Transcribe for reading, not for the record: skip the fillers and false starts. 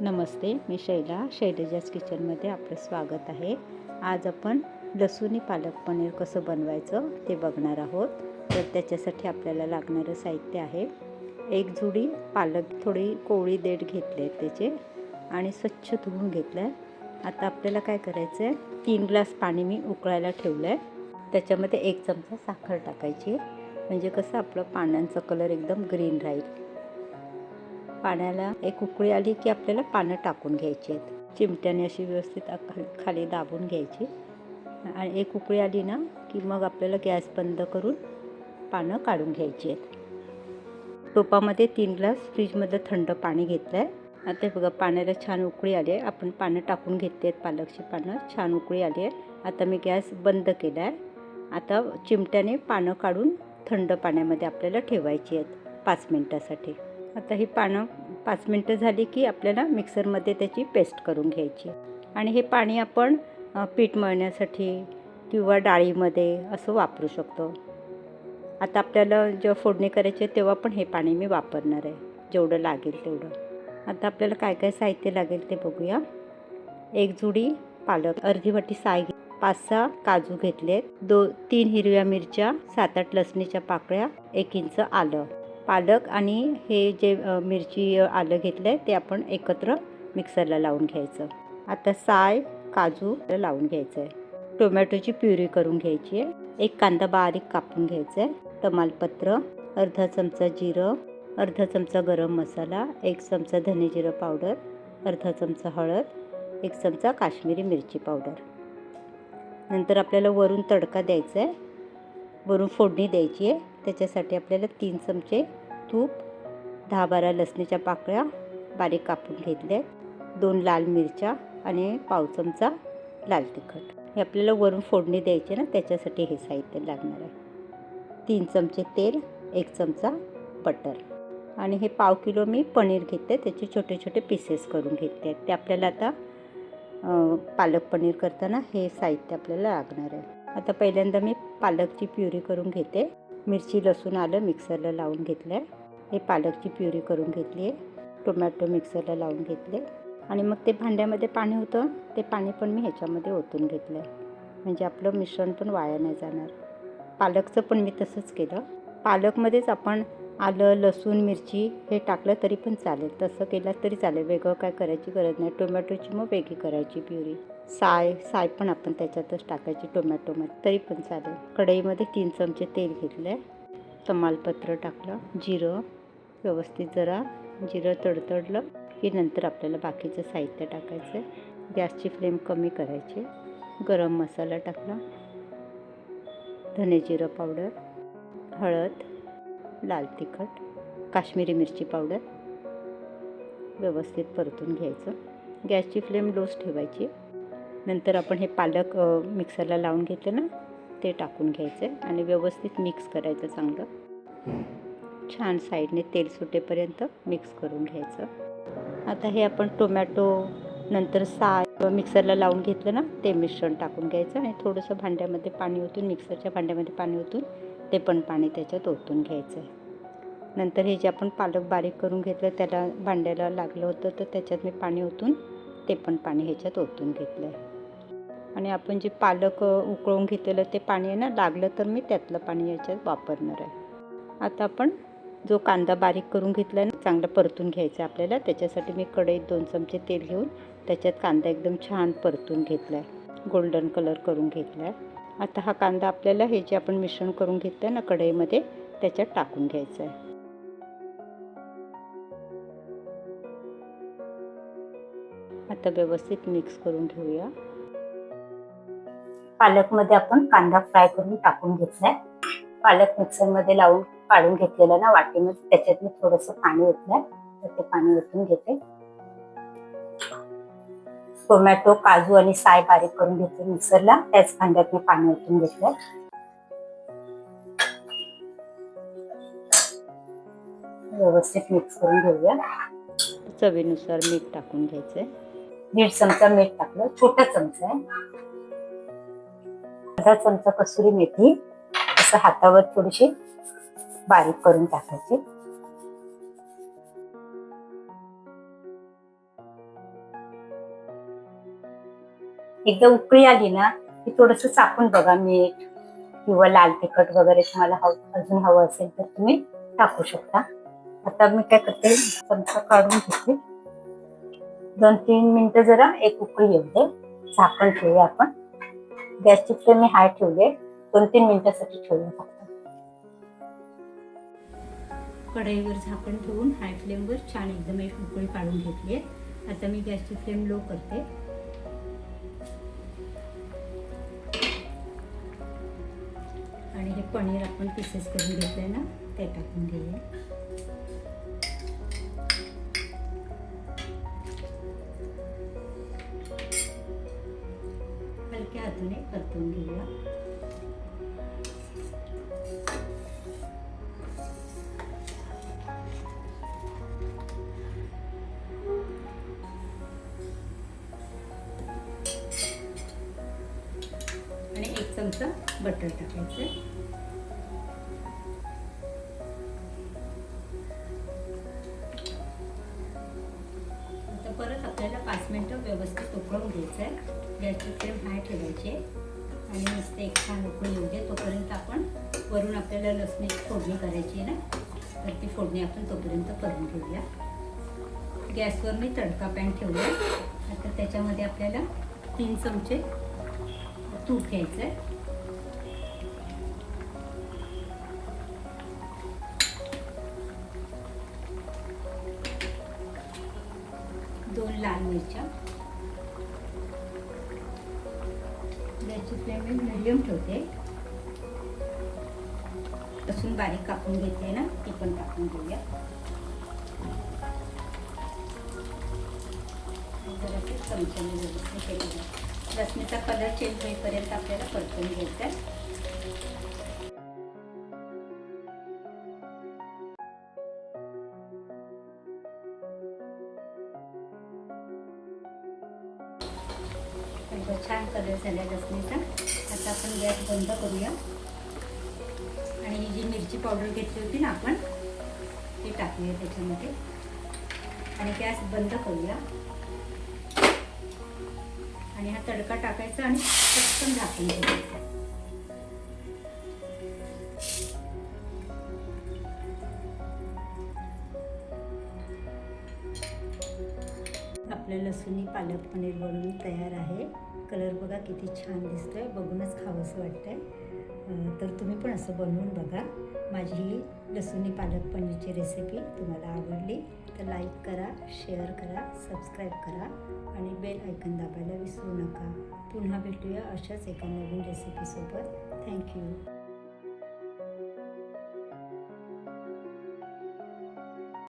नमस्ते, मी शैलजाज किचनमध्ये आपलं स्वागत आहे। आज आपण लसूणी पालक पनीर कसं बनवायचं ते बघणार आहोत। तर त्याच्यासाठी आपल्याला लागणारं साहित्य आहे, एक जुडी पालक, थोडी कोवळी देठ घेतले त्याचे आणि स्वच्छ धुवून घेतलं। आता आपल्याला काय करायचं आहे, 3 ग्लास पाणी मी उकळायला ठेवलं आहे। त्याच्यामध्ये 1 चमचा साखर टाकायची, म्हणजे कसं आपलं पानांचा कलर एकदम ग्रीन राहील। पाण्याला एक उकळी आली की आपल्याला पानं टाकून घ्यायची आहेत। चिमट्याने अशी व्यवस्थित खाली दाबून घ्यायची आणि एक उकळी आली ना की मग आपल्याला गॅस बंद करून पानं काढून घ्यायची आहेत। टोपामध्ये 3 ग्लास फ्रीजमध्ये थंड पाणी घेतलं आहे। आता बघा, पाण्याला छान उकळी आली आहे। आपण पानं टाकून घेतली आहेत, पालकची पानं छान उकळी आली आहे। आता मी गॅस बंद केला आहे। आता चिमट्याने पानं काढून थंड पाण्यामध्ये आपल्याला ठेवायची आहेत 5 मिनिटासाठी। आता ही पानं 5 मिनिटं झाली की आपल्याला मिक्सरमध्ये त्याची पेस्ट करून घ्यायची आणि हे पाणी आपण पीठ मळण्यासाठी किंवा डाळीमध्ये असं वापरू शकतो। आता आपल्याला जेव्हा फोडणी करायची आहे तेव्हा पण हे पाणी मी वापरणार आहे, जेवढं लागेल तेवढं। आता आपल्याला काय काय साहित्य लागेल ते बघूया। एक जुडी पालक, अर्धी वाटी साय, 5-6 काजू घेतलेत, 3 हिरव्या मिरच्या, 7-8 लसणीच्या पाकळ्या, 1 इंच आलं। पालक आणि हे जे मिरची आलं घेतलं आहे ते आपण एकत्र मिक्सरला लावून घ्यायचं। आता साय काजू लावून घ्यायचं आहे। टोमॅटोची प्युरी करून घ्यायची आहे। एक कांदा बारीक कापून घ्यायचा आहे। तमालपत्र, अर्धा चमचा जिरं, अर्धा चमचा गरम मसाला, 1 चमचा धने जिरं पावडर, अर्धा चमचा हळद, 1 चमचा काश्मीरी मिरची पावडर। नंतर आपल्याला वरून तडका द्यायचा आहे, वरून फोडणी द्यायची आहे। त्याच्यासाठी आपल्याला 3 चमचे तूप, 10-12 लसणीच्या पाकळ्या बारीक कापून घेतल्या, 2 लाल मिरच्या आणि पाव चमचा लाल तिखट। हे आपल्याला वरून फोडणी द्यायची ना, त्याच्यासाठी हे साहित्य लागणार आहे। 3 चमचे तेल, 1 चमचा बटर आणि हे पाव किलो मी पनीर घेतले, त्याचे छोटे छोटे पीसेस करून घेतले आहेत। ते आपल्याला आता पालक पनीर करताना हे साहित्य आपल्याला लागणार आहे। आता पहिल्यांदा मी पालकची प्युरी करून घेते। मिरची, लसूण, आलं मिक्सरला लावून घेतलं आहे। हे पालकची प्युरी करून घेतली आहे। टोमॅटो मिक्सरला लावून घेतले आणि मग ते भांड्यामध्ये पाणी होतं, ते पाणी पण मी ह्याच्यामध्ये ओतून घेतलं आहे, म्हणजे आपलं मिश्रण पण वाया नाही जाणार। पालकचं पण मी तसंच केलं। पालकमध्येच आपण आलं, लसूण, मिरची हे टाकलं तरी पण चालेल, तसं केलं तरी चालेल, वेगळं काय करायची गरज नाही। टोमॅटोची मग वेगळी करायची प्युरी। साय पण आपण त्याच्यातच टाकायची टोमॅटोमध्ये, तरी पण चालेल। कढईमध्ये 3 चमचे तेल घेतलं आहे, तमालपत्र टाकलं, जिरं व्यवस्थित, जरा जिरं तडतडलं की नंतर आपल्याला बाकीचं साहित्य टाकायचं आहे। गॅसची फ्लेम कमी करायची। गरम मसाला टाकला, धने जिरं पावडर, हळद, लाल तिखट, काश्मीरी मिरची पावडर व्यवस्थित परतून घ्यायचं। गॅसची फ्लेम लोच ठेवायची। नंतर आपण हे पालक मिक्सरला लावून घेतलं ना, ते टाकून घ्यायचं आणि व्यवस्थित मिक्स करायचं चांगलं। छान साईडने तेल सुटेपर्यंत मिक्स करून घ्यायचं। आता हे आपण टोमॅटो नंतर साय मिक्सरला लावून घेतलं ना, ते मिश्रण टाकून घ्यायचं आणि थोडंसं भांड्यामध्ये पाणी ओतून, मिक्सरच्या भांड्यामध्ये पाणी ओतून ते पण पाणी त्याच्यात ओतून घ्यायचं आहे। नंतर हे जे आपण पालक बारीक करून घेतलं, त्याला भांड्याला लागलं होतं तर त्याच्यात मी पाणी ओतून ते पण पाणी ह्याच्यात ओतून घेतलं आहे। आणि आपण जे पालक उकळून घेतलेलं ते पाणी आहे ना, लागलं तर मी त्यातलं पाणी याच्यात वापरणार आहे। आता आपण जो कांदा बारीक करून घेतला आहे ना, चांगला परतून घ्यायचा आपल्याला। त्याच्यासाठी मी कढईत 2 चमचे तेल घेऊन त्याच्यात कांदा एकदम छान परतून घेतला आहे, गोल्डन कलर करून घेतला आहे। आता हा कांदा आपल्याला हे जे आपण मिश्रण करून घेतलं आहे ना कढईमध्ये, त्याच्यात टाकून घ्यायचं आहे। आता व्यवस्थित मिक्स करून घेऊया। पालकमध्ये आपण कांदा फ्राय करून टाकून घेतलाय। पालक मिक्सरमध्ये लावून काढून घेतलेलं ना वाटीमध्ये, त्याच्यात मी थोडंसं पाणी ओतलंय, तर ते पाणी ओतून घेते। टोमॅटो, काजू आणि साय बारीक करून घेतले मिक्सरला, त्याच भांड्यात मी पाणी ओतून घेतलंय। व्यवस्थित मिक्स करून घेऊया। चवीनुसार मीठ टाकून घ्यायचंय, 1.5 चमचा मीठ टाकलं, छोटा चमचा आहे। अर्धा चमचा कसुरी मेथी असं हातावर थोडीशी बारीक करून टाकायची। एकदा उकळी आली ना की थोडंसं चाकून बघा, मीठ किंवा लाल तिखट वगैरे तुम्हाला अजून हवं असेल तर तुम्ही टाकू शकता. आता मी काय करते, चमचा काढून घेते. 2-3 मिनिटं जरा एक उकळी येऊ दे, झाकण ठेवूया आपण. गॅसची फ्लेम मी हाय ठेवले, 2-3 मिनिटासाठी ठेवूया फक्त. कढईवर झाकण ठेवून हाय फ्लेमवर छान एकदम एक उकळी काढून घेतली आहे. आता मी गॅसची फ्लेम लो करते. आणि हे पनीर आपण पीसेस करून घेतलंय ना ते टाकून घेऊया. हलक्या हाताने परतून घेऊया. आणि 1 चमचा बटर टाकायचं. आता परत आपल्याला 5 मिनिटं व्यवस्थित उकळून घ्यायचं आहे. गॅसची फ्लेम हाय ठेवायची आणि मस्त एक छान उकळी येऊ दे. तोपर्यंत आपण वरून आपल्याला लसणीची फोडणी करायची आहे ना, तर ती फोडणी आपण तोपर्यंत करून घेऊया. गॅसवर मी तडका पॅन ठेवला. आता त्याच्यामध्ये आपल्याला 3 चमचे तूप घ्यायचं आहे. 2 लाल मिरच्या. गॅसची फ्लेम मी मीडियम ठेवते. लसूण बारीक कापून घेतले ना, ती पण टाकून घेऊया. जरासे चमच्याने व्यवस्थित हे करूया. लसणीचा कलर चेंज होईपर्यंत आपल्याला परतून घ्यायचा आहे. छान कलर झाला लसणीचा. आता आपण गॅस बंद करूया आणि ही जी मिरची पावडर घेतली होती ना आपण, ती टाकूया त्याच्यामध्ये आणि गॅस बंद करूया. आणि हा तडका टाकायचा आणि पटकन झाकून घ्यायचं. आपलं लसूणी पालक पनीर बनवून तयार आहे. कलर बघा किती छान दिसतोय, बघूनच खावंसं वाटतंय. तर तुम्ही पण असं बनवून बघा. माझी ही लसूणी पालक पनीरची रेसिपी तुम्हाला आवडली तर लाईक करा, शेअर करा, सबस्क्राईब करा आणि बेल आयकन दाबायला विसरू नका. पुन्हा भेटूया अशाच एका नवीन रेसिपीसोबत. थँक्यू.